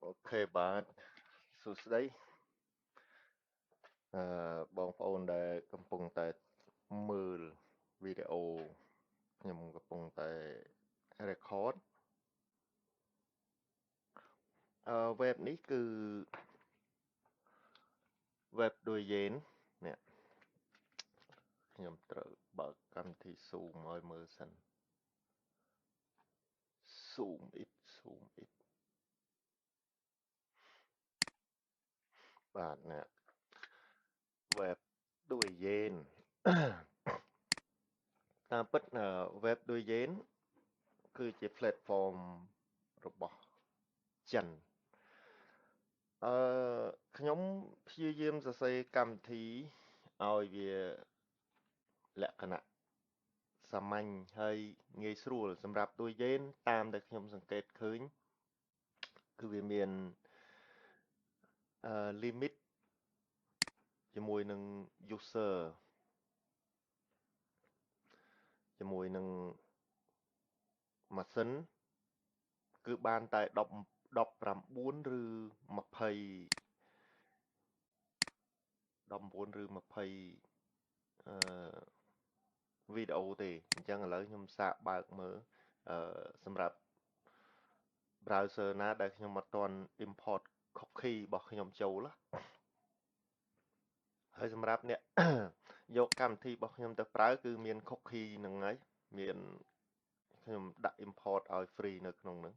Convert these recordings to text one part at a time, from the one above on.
អូខេបាទសួស្តីបងប្អូនដែលកំពុងតែមើលវីដេអូខ្ញុំកំពុងតែ record web នេះគឺ web ដូចយេននេះខ្ញុំត្រូវបើកកម្មវិធី Zoom ឲ្យមើលសិន Zoom it បាទនេះ web ដូចយេន តាមពិតweb ដូចយេនគឺជា platform របស់ចិនអឺខ្ញុំព្យាយាមសរសេរកម្មវិធីឲ្យវាលក្ខណៈសាមញ្ញហើយងាយស្រួលសម្រាប់តួយេនតាមដែលខ្ញុំសង្កេតឃើញគឺវាមានlimit ជាមួយនឹង user ជាមួយនឹង machine គឺបានតែ19ឬ20 19ឬ20អឺវីដេអូទេអញ្ចឹងឥឡូវខ្ញុំសាកបើកមើលសម្រាប់ browser ណាដែលខ្ញុំអត់ទាន់ import cookie របស់ខ្ញុំចូលហើយសម្រាប់អ្នក យកកម្មវិធីរបស់ខ្ញុំទៅប្រើគឺមាន cookie ហ្នឹងហើយមានខ្ញុំដាក់ import ឲ្យ free នៅក្នុងហ្នឹង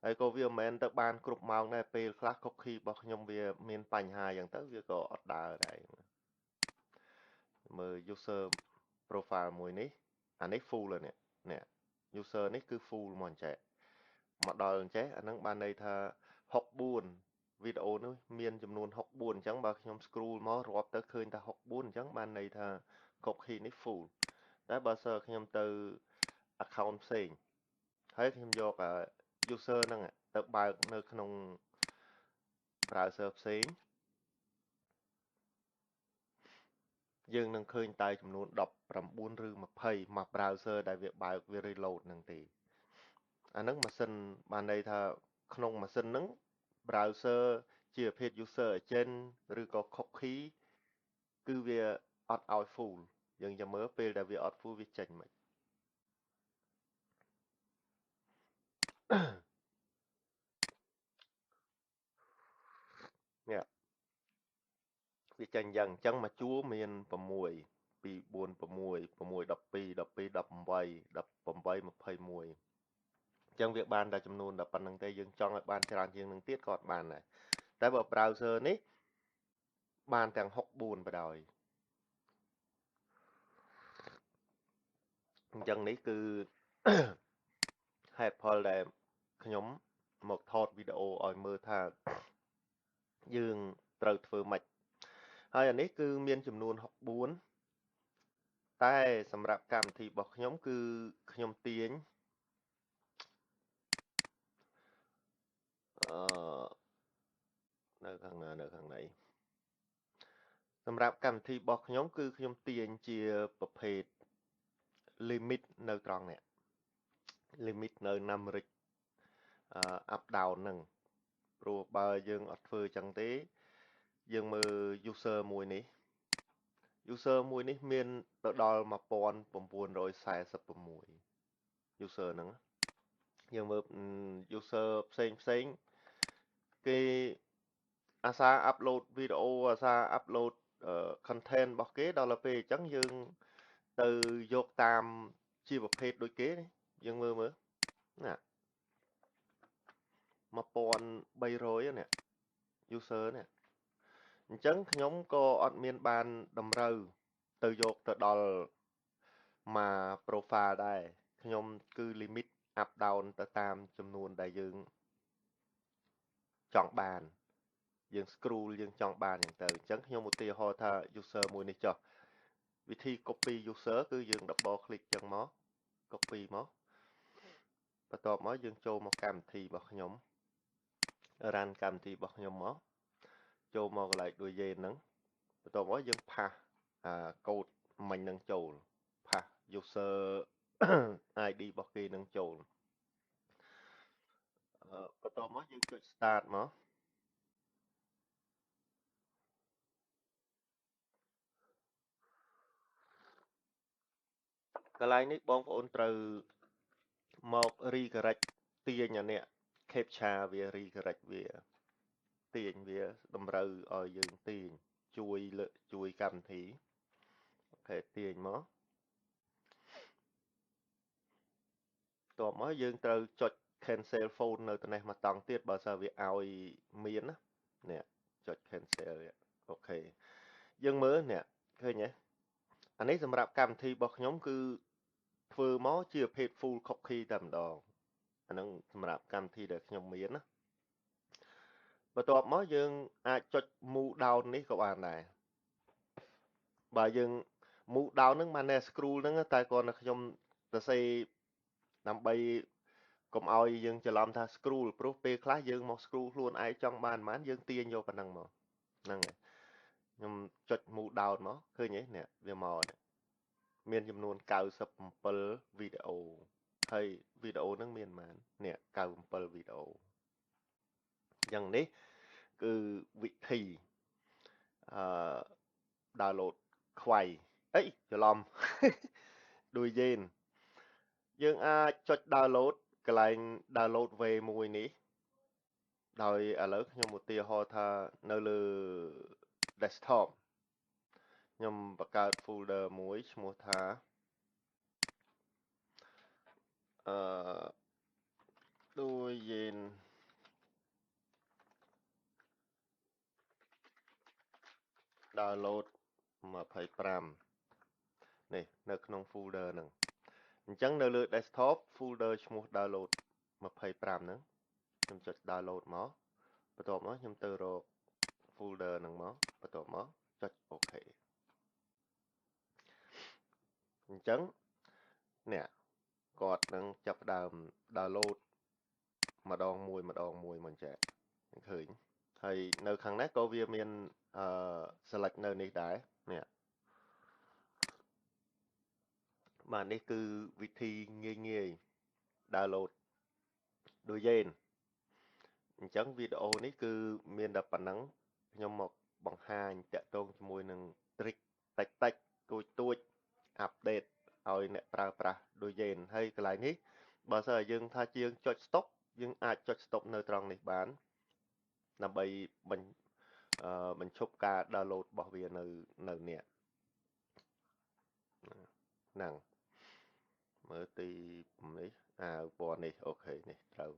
ហើយក៏វាមិនមែនទៅបានគ្រប់ម៉ោងដែរពេលខ្លះ cookie របស់ខ្ញុំវាមានបញ្ហាអញ្ចឹងទៅវាក៏អត់ដើរដែរមើល user profile មួយនេះអានេះ full ហើយនេះ user នេះគឺ full ហ្មងចេះមកដល់អញ្ចេះអាហ្នឹងបានន័យថា64វីដេអូនោះមានចំនួន64អញ្ចឹងបើខ្ញុំ scroll មករាប់ទៅឃើញថា64អញ្ចឹងបានន័យថា cookie នេះ full តែបើសិនខ្ញុំទៅ account ផ្សេងហើយខ្ញុំយក user ហ្នឹងទៅបើកនៅក្នុង browser ផ្សេងយើងនឹងឃើញតែចំនួន19ឬ20មក browser ដែលវាបើកវា reload ហ្នឹងទេអាហ្នឹងម៉ាស៊ីនបានន័យថាក្នុងម៉ាស៊ីនហ្នឹង browser ជាប្រភេទ user agent ឬក៏ cookie គឺវាអត់ឲ្យ full យើងចាំមើលពេលដែលវាអត់ full វាចេញមិននេះវាចេញយ៉ាងអញ្ចឹងមួយជួរមាន6 2 4 6 6 12 12 18 18 21អញ្ចឹងវាបានតែចំនួនតែប៉ុណ្្នឹងទេយើងចង់ឲ្យបានច្រើនជាងនឹងទៀតក៏អត់បានដែរតែបើ browser នេះបានទាំង64បដ ாய் អញ្ចឹងនេះគឺ ហេតុផលដែលខ្ញុំមកថតវីដេអូឲ្យមើលថាយើងត្រូវធ្វើម៉េចហើយអានេះគឺមានចំនួន64តែសម្រាប់កម្មវិធីរបស់ខ្ញុំគឺខ្ញុំទាញអឺនៅខាងណានៅខាងណីសម្រាប់កម្មវិធីរបស់ខ្ញុំគឺខ្ញុំទាញជាប្រភេទ limit នៅត្រង់នេះ limit នៅ numeric up down ហ្នឹងព្រោះបើយើងអត់ធ្វើអញ្ចឹងទេយើងមើល user មួយនេះ user មួយនេះមានទៅដល់1946 user ហ្នឹងយើងមើល user ផ្សេងគេអាសា upload វីដេអូអាសា upload content របស់គេដល់ទៅពេលអញ្ចឹងយើងទៅយកតាមជាប្រភេទដូចគេយើងមើលណា1300នេះ user នេះអញ្ចឹងខ្ញុំក៏អត់មានបានតម្រូវទៅយកទៅដល់មក profile ដែរខ្ញុំគឺ limit up down ទៅតាមចំនួនដែលយើងចង់បានយើង scroll យើងចង់បានអញ្ចឹងខ្ញុំឧទាហរណ៍ថា user មួយនេះចុះវិធី copy user គឺយើង double click ចឹងមក copy មកបន្ទាប់មកយើងចូលមកកម្មវិធីរបស់ខ្ញុំ run កម្មវិធីរបស់ខ្ញុំមកចូលមកកន្លែងដូចយេនហ្នឹងបន្ទាប់មកយើងផាសកូដមិញនឹងចូលផាស user ID របស់គេនឹងចូល បន្ទាប់មកយើងចុច start មកកន្លែងនេះបងប្អូនត្រូវមក recorrect ទាញអានេះ captcha វា recorrect វាទាញវាតម្រូវឲ្យយើងទាញជួយលើកជួយកម្មវិធីអូខេទាញមកបន្ទាប់មកយើងត្រូវចុច cancel phone នៅត្នេះមកតង់ទៀតបើសិនវាឲ្យមានណានេះចុច cancel វាអូខេយើងមើលនេះឃើញទេអានេះសម្រាប់កម្មវិធីរបស់ខ្ញុំគឺធ្វើមកជាប្រភេទ full cookie តែម្ដងអាហ្នឹងសម្រាប់កម្មវិធីដែលខ្ញុំមានណាបន្ទាប់មកយើងអាចចុច move down នេះក៏បានដែរបើយើង move down ហ្នឹងបានតែ scroll ហ្នឹងតែគាត់តែខ្ញុំសរសេរដើម្បីកុំឲ្យយើងច្រឡំថា scroll ព្រោះពេលខ្លះយើងមក scroll ខ្លួនឯងចង់បានប៉ុន្មានយើងទាញយកប៉ុណ្ណឹងមកហ្នឹងហើយខ្ញុំចុច move down មកឃើញទេនេះវាមកនេះមានចំនួន97វីដេអូហើយវីដេអូហ្នឹងមានប៉ុន្មាននេះ97វីដេអូយ៉ាងនេះគឺវិធីអឺ download ខ្វៃអីច្រឡំដូចយេនយើងអាចចុច download កន្លែង download V1 នេះដោយឥឡូវខ្ញុំឧទាហរណ៍ថានៅលើ desktop ខ្ញុំបង្កើត folder មួយឈ្មោះថាអឺដូចយេន download 25នេះនៅក្នុង folder ហ្នឹងអញ្ចឹងនៅលើ desktop folder ឈ្មោះ download 25ហ្នឹងខ្ញុំចុច download មកបន្ទាប់មកខ្ញុំទៅរក folder ហ្នឹងមកបន្ទាប់មកចុច OK អញ្ចឹងនេះគាត់នឹងចាប់ផ្ដើម download ម្ដងមួយមកចែកឃើញហើយនៅខាងនេះក៏វាមានselect នៅនេះដែរនេះបាទនេះគឺវិធីងាយ download ដូចយេនអញ្ចឹងវីដេអូនេះគឺមានតែប៉ុណ្ណឹងខ្ញុំមកបង្ហាញតាក់ទងជាមួយនឹង trick តិចតួចអាប់ដេតឲ្យអ្នកប្រើប្រាស់ដូចយេនហើយកន្លែងនេះបើសិនជាយើងថាជាងចុច stop យើងអាចចុច stop នៅត្រង់នេះបានដើម្បីបញ្ឈប់ការ download របស់វានៅនេះហ្នឹងមើលទីនេះពណ៌នេះអូខេនេះត្រូវ